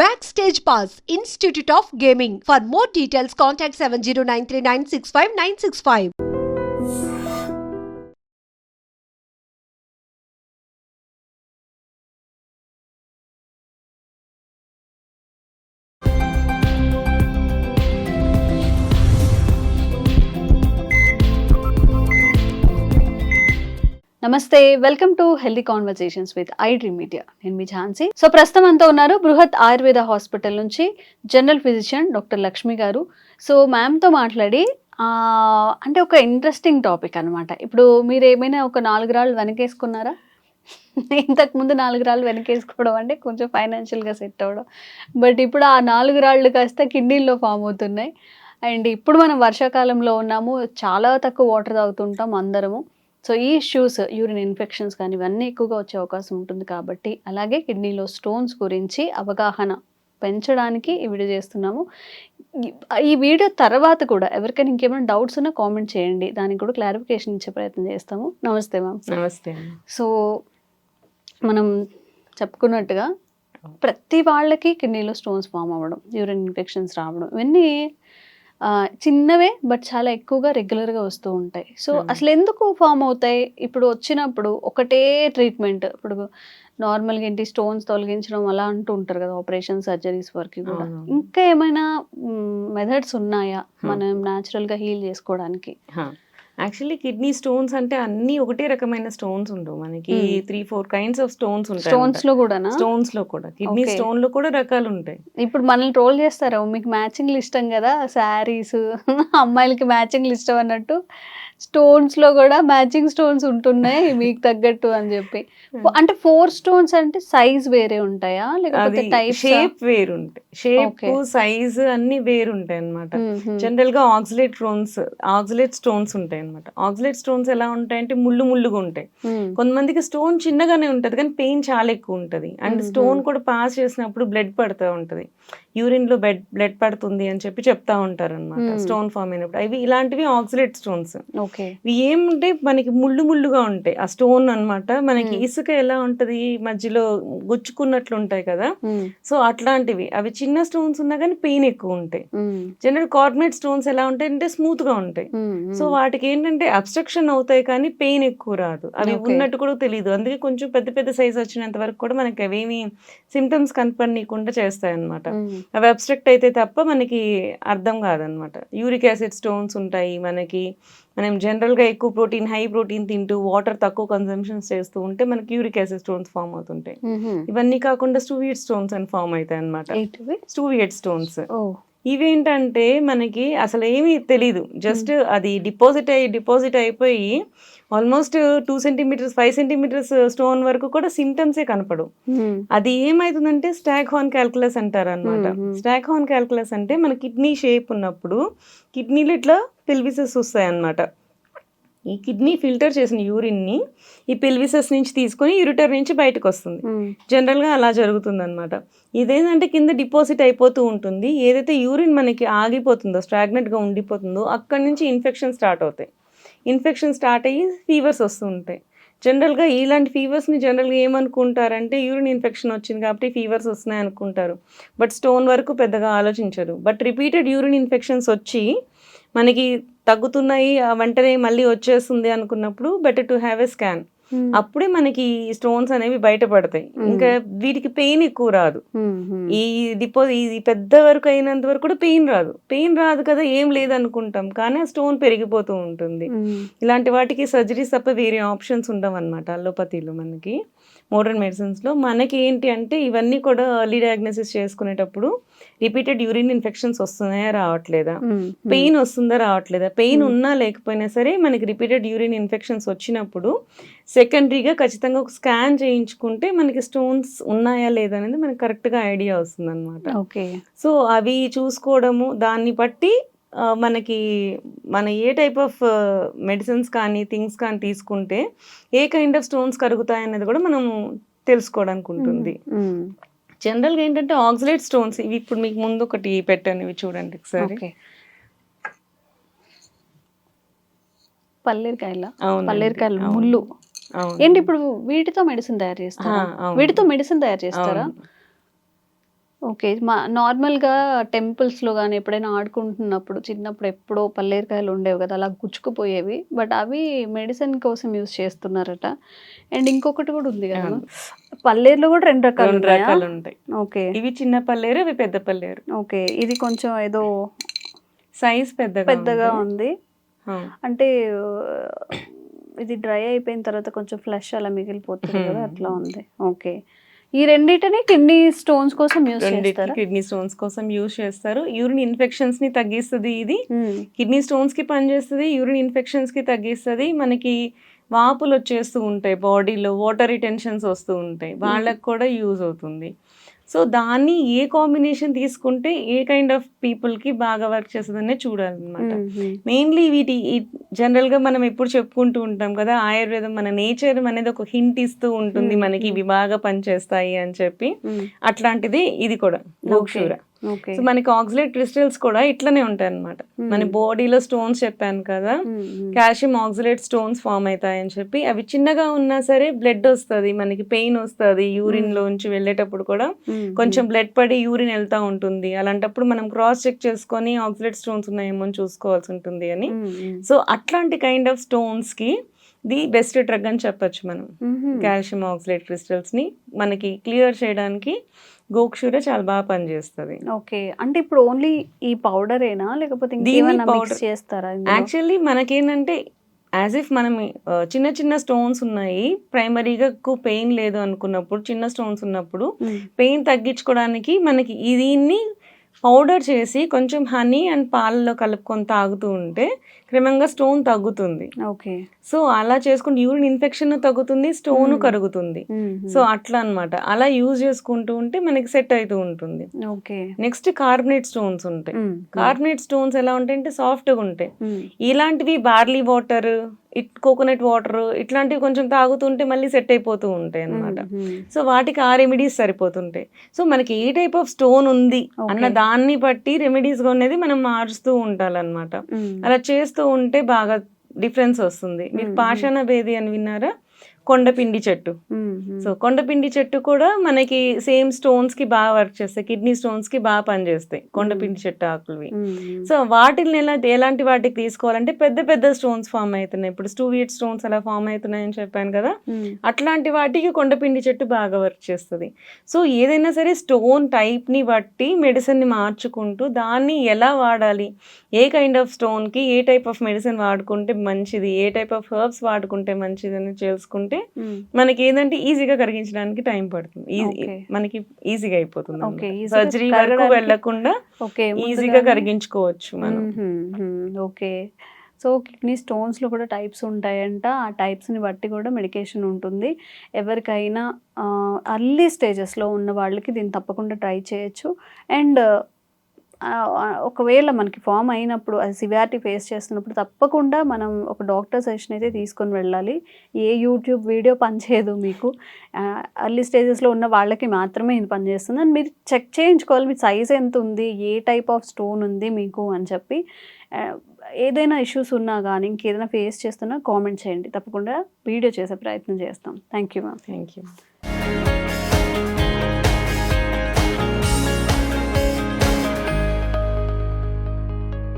Backstage Pass, Institute of Gaming. For more details, contact 709396596. నమస్తే, welcome to healthy conversations with I dream media. నేను మీ Jhansi. So ప్రస్తుతం అంతా ఉన్నారు బృహత్ ఆయుర్వేద హాస్పిటల్ నుంచి జనరల్ ఫిజిషియన్ డాక్టర్ లక్ష్మి గారు. సో మ్యామ్తో మాట్లాడి అంటే ఒక ఇంట్రెస్టింగ్ టాపిక్ అనమాట. ఇప్పుడు మీరు ఏమైనా ఒక 4 రాళ్ళు వెనకేసుకున్నారా? ఇంతకుముందు 4 రాళ్ళు వెనకేసుకోవడం అంటే కొంచెం ఫైనాన్షియల్గా సెట్ అవ్వడం, బట్ ఇప్పుడు ఆ 4 రాళ్ళు కాస్త కిడ్నీల్లో ఫామ్ అవుతున్నాయి. అండ్ ఇప్పుడు మనం వర్షాకాలంలో ఉన్నాము, చాలా తక్కువ వాటర్ తాగుతుంటాం అందరము. సో ఈ ఇష్యూస్, యూరిన్ ఇన్ఫెక్షన్స్ కానీ ఇవన్నీ ఎక్కువగా వచ్చే అవకాశం ఉంటుంది. కాబట్టి అలాగే కిడ్నీలో స్టోన్స్ గురించి అవగాహన పెంచడానికి ఈ వీడియో చేస్తున్నాము. ఈ వీడియో తర్వాత కూడా ఎవరికైనా ఇంకేమైనా డౌట్స్ ఉన్నా కామెంట్ చేయండి, దానికి కూడా క్లారిఫికేషన్ ఇచ్చే ప్రయత్నం చేస్తాము. నమస్తే మ్యామ్. నమస్తే. సో మనం చెప్పుకున్నట్టుగా ప్రతి వాళ్ళకి కిడ్నీలో స్టోన్స్ ఫామ్ అవ్వడం, యూరిన్ ఇన్ఫెక్షన్స్ రావడం, ఇవన్నీ చిన్నవే బట్ చాలా ఎక్కువగా రెగ్యులర్గా వస్తూ ఉంటాయి. సో అసలు ఎందుకు ఫామ్ అవుతాయి? ఇప్పుడు వచ్చినప్పుడు ఒకటే ట్రీట్మెంట్, ఇప్పుడు నార్మల్గా ఏంటి స్టోన్స్ తొలగించడం అలా అంటూ ఉంటారు కదా, ఆపరేషన్ సర్జరీస్ వరకు కూడా. ఇంకా ఏమైనా మెథడ్స్ ఉన్నాయా మనం న్యాచురల్గా హీల్ చేసుకోవడానికి? యాక్చువల్లీ కిడ్నీ స్టోన్స్ అంటే అన్ని ఒకటే రకమైన స్టోన్స్ ఉండవు, మనకి 3-4 కైండ్స్ ఆఫ్ స్టోన్స్ ఉంటాయి. స్టోన్స్ లో కూడా కిడ్నీ స్టోన్ లో కూడా రకాలు ఉంటాయి. ఇప్పుడు మనల్ని ట్రోల్ చేస్తారా, మీకు మ్యాచింగ్లు ఇష్టం కదా శారీస్, అమ్మాయిలకి మ్యాచింగ్లు ఇష్టం అన్నట్టు స్టోన్స్ లో కూడా మ్యాచింగ్ స్టోన్స్ ఉంటున్నాయి మీకు తగ్గట్టు అని చెప్పి. అంటే 4 స్టోన్స్ అంటే సైజ్ వేరే ఉంటాయా లేకపోతే టైప్, షేప్ వేరు ఉంటాయి, షేప్ సైజ్ అన్ని వేరు ఉంటాయి అనమాట. జనరల్ గా ఆక్సిలేట్ స్టోన్స్ ఉంటాయి అనమాట. ఆక్సిలేట్ స్టోన్స్ ఎలా ఉంటాయంటే ముళ్ళుగా ఉంటాయి. కొంతమందికి స్టోన్ చిన్నగానే ఉంటది కానీ పెయిన్ చాలా ఎక్కువ ఉంటది. అండ్ స్టోన్ కూడా పాస్ చేసినప్పుడు బ్లడ్ పడుతూ ఉంటది, యూరిన్ లో బ్లడ్ పడుతుంది అని చెప్పి చెప్తా ఉంటారు అనమాట స్టోన్ ఫామ్ అయినప్పుడు. అవి ఇలాంటివి ఆక్సిలేట్ స్టోన్స్. ఇవి ఏముంటే మనకి ముళ్ళుగా ఉంటాయి ఆ స్టోన్ అన్నమాట. మనకి ఇసుక ఎలా ఉంటది మధ్యలో గుచ్చుకున్నట్లు ఉంటాయి కదా, సో అట్లాంటివి. అవి చిన్న స్టోన్స్ ఉన్నా కానీ పెయిన్ ఎక్కువ ఉంటాయి. జనరల్ కార్బోనేట్ స్టోన్స్ ఎలా ఉంటాయి అంటే స్మూత్ గా ఉంటాయి. సో వాటికి ఏంటంటే అబ్స్ట్రక్షన్ అవుతాయి కానీ పెయిన్ ఎక్కువ రాదు, అవి ఉన్నట్టు కూడా తెలియదు. అందుకే కొంచెం పెద్ద సైజ్ వచ్చినంత వరకు కూడా మనకి అవేమి సిమ్టమ్స్ కనపడనీయకుండా చేస్తాయి అనమాట. అవి అబ్స్ట్రక్ట్ అయితే తప్ప మనకి అర్థం కాదనమాట. యూరిక్ యాసిడ్ స్టోన్స్ ఉంటాయి మనకి. మనం జనరల్గా ఎక్కువ ప్రోటీన్, హై ప్రోటీన్ తింటూ వాటర్ తక్కువ కన్సంప్షన్స్ చేస్తూ ఉంటే మనకి యూరిక్ యాసిడ్ స్టోన్స్ ఫామ్ అవుతుంటాయి. ఇవన్నీ కాకుండా స్టూవియట్ స్టోన్స్ అని ఫామ్ అవుతాయి అనమాట. స్టూవియట్ స్టోన్స్ ఇవేంటంటే మనకి అసలు ఏమీ తెలీదు, జస్ట్ అది డిపాజిట్ అయిపోయి ఆల్మోస్ట్ 2 సెంటీమీటర్స్ 5 సెంటీమీటర్స్ స్టోన్ వరకు కూడా సిమ్టమ్సే కనపడవు. అది ఏమైతుందంటే స్టాక్ హార్న్ క్యాల్కులస్ అంటారు అనమాట. స్టాక్ హార్న్ క్యాల్కులస్ అంటే మన కిడ్నీ షేప్ ఉన్నప్పుడు కిడ్నీలో ఇట్లా పెల్విసెస్ వస్తాయి అనమాట. ఈ కిడ్నీ ఫిల్టర్ చేసిన యూరిన్ ని ఈ పెల్విసెస్ నుంచి తీసుకొని యూరిటర్ నుంచి బయటకు వస్తుంది. జనరల్ గా అలా జరుగుతుంది అనమాట. ఇదేంటంటే కింద డిపాజిట్ అయిపోతూ ఉంటుంది. ఏదైతే యూరిన్ మనకి ఆగిపోతుందో, స్టాగ్నెంట్ గా ఉండిపోతుందో, అక్కడి నుంచి ఇన్ఫెక్షన్ స్టార్ట్ అవుతాయి. ఇన్ఫెక్షన్ స్టార్ట్ అయ్యి ఫీవర్స్ వస్తూ ఉంటాయి. జనరల్గా ఇలాంటి ఫీవర్స్ని జనరల్గా ఏమనుకుంటారంటే యూరిన్ ఇన్ఫెక్షన్ వచ్చింది కాబట్టి ఫీవర్స్ వస్తున్నాయి అనుకుంటారు, బట్ స్టోన్ వరకు పెద్దగా ఆలోచించరు. బట్ రిపీటెడ్ యూరిన్ ఇన్ఫెక్షన్స్ వచ్చి మనకి తగ్గుతున్నాయి, వెంటనే మళ్ళీ వచ్చేస్తుంది అనుకున్నప్పుడు better to have a scan. అప్పుడే మనకి స్టోన్స్ అనేవి బయటపడతాయి. ఇంకా వీటికి పెయిన్ ఎక్కువ రాదు. ఇది పెద్ద వరకు అయినంత వరకు కూడా పెయిన్ రాదు కదా, ఏం లేదనుకుంటాం కానీ ఆ స్టోన్ పెరిగిపోతూ ఉంటుంది. ఇలాంటి వాటికి సర్జరీస్ తప్ప వేరే ఆప్షన్స్ ఉండవు అనమాట. అలోపతిలో మనకి మోడర్న్ మెడిసిన్స్లో మనకి ఏంటి అంటే ఇవన్నీ కూడా ఎర్లీ డయాగ్నోసిస్ చేసుకునేటప్పుడు రిపీటెడ్ యూరిన్ ఇన్ఫెక్షన్స్ వస్తున్నాయా రావట్లేదా, పెయిన్ వస్తుందా రావట్లేదా, పెయిన్ ఉన్నా లేకపోయినా సరే మనకి రిపీటెడ్ యూరిన్ ఇన్ఫెక్షన్స్ వచ్చినప్పుడు సెకండరీగా ఖచ్చితంగా ఒక స్కాన్ చేయించుకుంటే మనకి స్టోన్స్ ఉన్నాయా లేదా అనేది మనకి కరెక్ట్గా ఐడియా వస్తుంది అనమాట. సో అవి చూసుకోవడము, దాన్ని బట్టి మనకి మన ఏ టైప్ ఆఫ్ మెడిసిన్స్ కానీ థింగ్స్ కానీ తీసుకుంటే ఏ కైండ్ ఆఫ్ స్టోన్స్ కరుగుతాయి అనేది కూడా మనం తెలుసుకోవడానికి ఉంటుంది. జనరల్గా ఏంటంటే ఆక్సిలేట్ స్టోన్స్ ఇవి ఇప్పుడు మీకు ముందు ఒకటి పెట్టాను, ఇవి చూడండి ఒకసారి. పల్లీరకాయల ముళ్ళు ఏంటి? ఇప్పుడు వీటితో మెడిసిన్ తయారు చేస్తారా? ఓకే. నార్మల్‌గా టెంపుల్స్‌లో గాని ఎప్పుడైనా ఆడుకుంటున్నప్పుడు చిన్నప్పుడు ఎప్పుడో పల్లేరుకాయలు ఉండేవి కదా! అలా గుచ్చుకుపోయేవి. బట్ అవి మెడిసిన్ కోసం యూజ్ చేస్తున్నారట. అండ్ ఇంకొకటి కూడా ఉంది కదా! అవును. పల్లేరులో కూడా 2 రకాలు 2 ఉన్నాయా? రకాలు ఉంటాయి. ఓకే. ఇవి చిన్న పల్లేరు, ఇవి పెద్ద పల్లేరు. ఓకే. ఇది కొంచెం ఏదో సైజ్ పెద్దగా ఉంది. ఆ. అంటే ఇది డ్రై అయిపోయిన తర్వాత కొంచెం ఫ్లష్ అలా మిగిలిపోతుంది కదా! అట్లా ఉంది. ఓకే. ఈ రెండిటిని కిడ్నీ స్టోన్స్ కోసం యూజ్ చేస్తారా? కిడ్నీ స్టోన్స్ కోసం యూజ్ చేస్తారు. యూరిన్ ఇన్ఫెక్షన్స్ ని తగ్గిస్తుంది ఇది. హ్మ్. కిడ్నీ స్టోన్స్ కి పనిచేస్తుంది, యూరిన్ ఇన్ఫెక్షన్స్ కి తగ్గిస్తుంది. మనకి వాపులు వచ్చేస్తూ ఉంటాయి, బాడీలో వాటర్ రిటెన్షన్స్ వస్తూ ఉంటాయి, వాళ్ళకి కూడా యూజ్ అవుతుంది. సో దాన్ని ఏ కాంబినేషన్ తీసుకుంటే ఏ కైండ్ ఆఫ్ పీపుల్కి బాగా వర్క్ చేస్తుందనే చూడాలన్నమాట. మెయిన్లీ వీటి జనరల్గా మనం ఎప్పుడు చెప్పుకుంటూ ఉంటాం కదా, ఆయుర్వేదం మన నేచర్ అనేది ఒక హింట్ ఇస్తూ ఉంటుంది మనకి ఇవి బాగా పనిచేస్తాయి అని చెప్పి. అట్లాంటిది ఇది కూడా గోక్షూర. సో మనకి ఆక్సలేట్ క్రిస్టల్స్ కూడా ఇట్లనే ఉంటాయి అన్నమాట. మన బాడీలో స్టోన్స్ చెప్పాను కదా, కాల్షియం ఆక్సలేట్ స్టోన్స్ ఫామ్ అవుతాయి అని చెప్పి. అవి చిన్నగా ఉన్నా సరే బ్లడ్ వస్తుంది, మనకి పెయిన్ వస్తుంది, యూరిన్ లోంచి వెళ్ళేటప్పుడు కూడా కొంచెం బ్లడ్ పడి యూరిన్ వెళ్తా ఉంటుంది. అలాంటప్పుడు మనం క్రాస్ చెక్ చేసుకొని ఆక్సలేట్ స్టోన్స్ ఉన్నాయేమో అని చూసుకోవాల్సి ఉంటుంది అని. సో అట్లాంటి కైండ్ ఆఫ్ స్టోన్స్ కి ది బెస్ట్ డ్రగ్ అని చెప్పొచ్చు మనం. కాల్షియం ఆక్సలేట్ క్రిస్టల్స్ ని మనకి క్లియర్ చేయడానికి గోక్షూర చాలా బాగా పనిచేస్తుంది. ఓకే. అంటే ఇప్పుడు ఓన్లీ ఈ పౌడరేనా లేకపోతే ఇంకేమైనా మిక్స్ చేస్తారా? యాక్చువల్లీ మనకేంటంటే యాజ్ ఇఫ్ మనం చిన్న చిన్న స్టోన్స్ ఉన్నాయి, ప్రైమరీగా ఎక్కువ పెయిన్ లేదు అనుకున్నప్పుడు, చిన్న స్టోన్స్ ఉన్నప్పుడు పెయిన్ తగ్గించుకోవడానికి మనకి దీన్ని పౌడర్ చేసి కొంచెం హనీ అండ్ పాలలో కలుపుకొని తాగుతూ ఉంటే క్రమంగా స్టోన్ తగ్గుతుంది. ఓకే. సో అలా చేసుకుంటే యూరిన్ ఇన్ఫెక్షన్ తగ్గుతుంది, స్టోన్ కరుగుతుంది. సో అట్లా అన్నమాట. అలా యూజ్ చేసుకుంటూ ఉంటే మనకి సెట్ అవుతూ ఉంటుంది. ఓకే. నెక్స్ట్ కార్బనేట్ స్టోన్స్ ఉంటాయి. కార్బనేట్ స్టోన్స్ ఎలా ఉంటాయంటే సాఫ్ట్గా ఉంటాయి. ఇలాంటివి బార్లీ వాటర్, కోకోనట్ వాటర్ ఇట్లాంటివి కొంచెం తాగుతుంటే మళ్ళీ సెట్ అయిపోతూ ఉంటాయి అన్నమాట. సో వాటికి ఆ రెమెడీస్ సరిపోతుంటాయి. సో మనకి ఏ టైప్ ఆఫ్ స్టోన్ ఉంది అన్న దాన్ని బట్టి రెమెడీస్ అనేది మనం మార్చుతూ ఉండాలన్నమాట. అలా చేస్తూ ఉంటే బాగా డిఫరెన్స్ వస్తుంది. మీరు పాషాణ భేది అని విన్నారా? కొండపిండి చెట్టు. సో కొండపిండి చెట్టు కూడా మనకి సేమ్ స్టోన్స్ కి బాగా వర్క్ చేస్తాయి, కిడ్నీ స్టోన్స్ కి బాగా పనిచేస్తాయి కొండపిండి చెట్టు ఆకులవి. సో వాటిని ఎలాంటి వాటికి తీసుకోవాలంటే పెద్ద పెద్ద స్టోన్స్ ఫామ్ అవుతున్నాయి, ఇప్పుడు స్టూవియట్ స్టోన్స్ అలా ఫామ్ అవుతున్నాయి అని చెప్పాను కదా, అట్లాంటి వాటికి కొండపిండి చెట్టు బాగా వర్క్ చేస్తుంది. సో ఏదైనా సరే స్టోన్ టైప్ ని బట్టి మెడిసిన్ ని మార్చుకుంటూ దాన్ని ఎలా వాడాలి, ఏ కైండ్ ఆఫ్ స్టోన్ కి ఏ టైప్ ఆఫ్ మెడిసిన్ వాడుకుంటే మంచిది, ఏ టైప్ ఆఫ్ హెర్బ్స్ వాడుకుంటే మంచిది అని తెలుసుకుంటే మనకి ఏంటంటే ఈజీగా కరిగించడానికి టైం పడుతుంది, మనకి ఈజీగా అయిపోతుంది. సర్జరీ వరకు వెళ్లకుండా ఈజీగా కరిగించుకోవచ్చు మనం. ఓకే. సో కిడ్నీ స్టోన్స్లో కూడా టైప్స్ ఉంటాయంట, ఆ టైప్స్ని బట్టి కూడా మెడికేషన్ ఉంటుంది. ఎవరికైనా అర్లీ స్టేజెస్లో ఉన్న వాళ్ళకి దీన్ని తప్పకుండా ట్రై చేయొచ్చు. అండ్ ఒకవేళ మనకి ఫామ్ అయినప్పుడు అది సివియారిటీ ఫేస్ చేస్తున్నప్పుడు తప్పకుండా మనం ఒక డాక్టర్ సజెషన్ అయితే తీసుకొని వెళ్ళాలి. ఏ యూట్యూబ్ వీడియో పనిచేయదు మీకు. అర్లీ స్టేజెస్లో ఉన్న వాళ్ళకి మాత్రమే ఇది పనిచేస్తుంది అని మీరు చెక్ చేయించుకోవాలి. మీ సైజ్ ఎంత ఉంది, ఏ టైప్ ఆఫ్ స్టోన్ ఉంది మీకు అని చెప్పి. ఏదైనా ఇష్యూస్ ఉన్నా కానీ ఇంకేదైనా ఫేస్ చేస్తున్నా కామెంట్ చేయండి, తప్పకుండా వీడియో చేసే ప్రయత్నం చేస్తాం. Thank you ma'am. Thank you.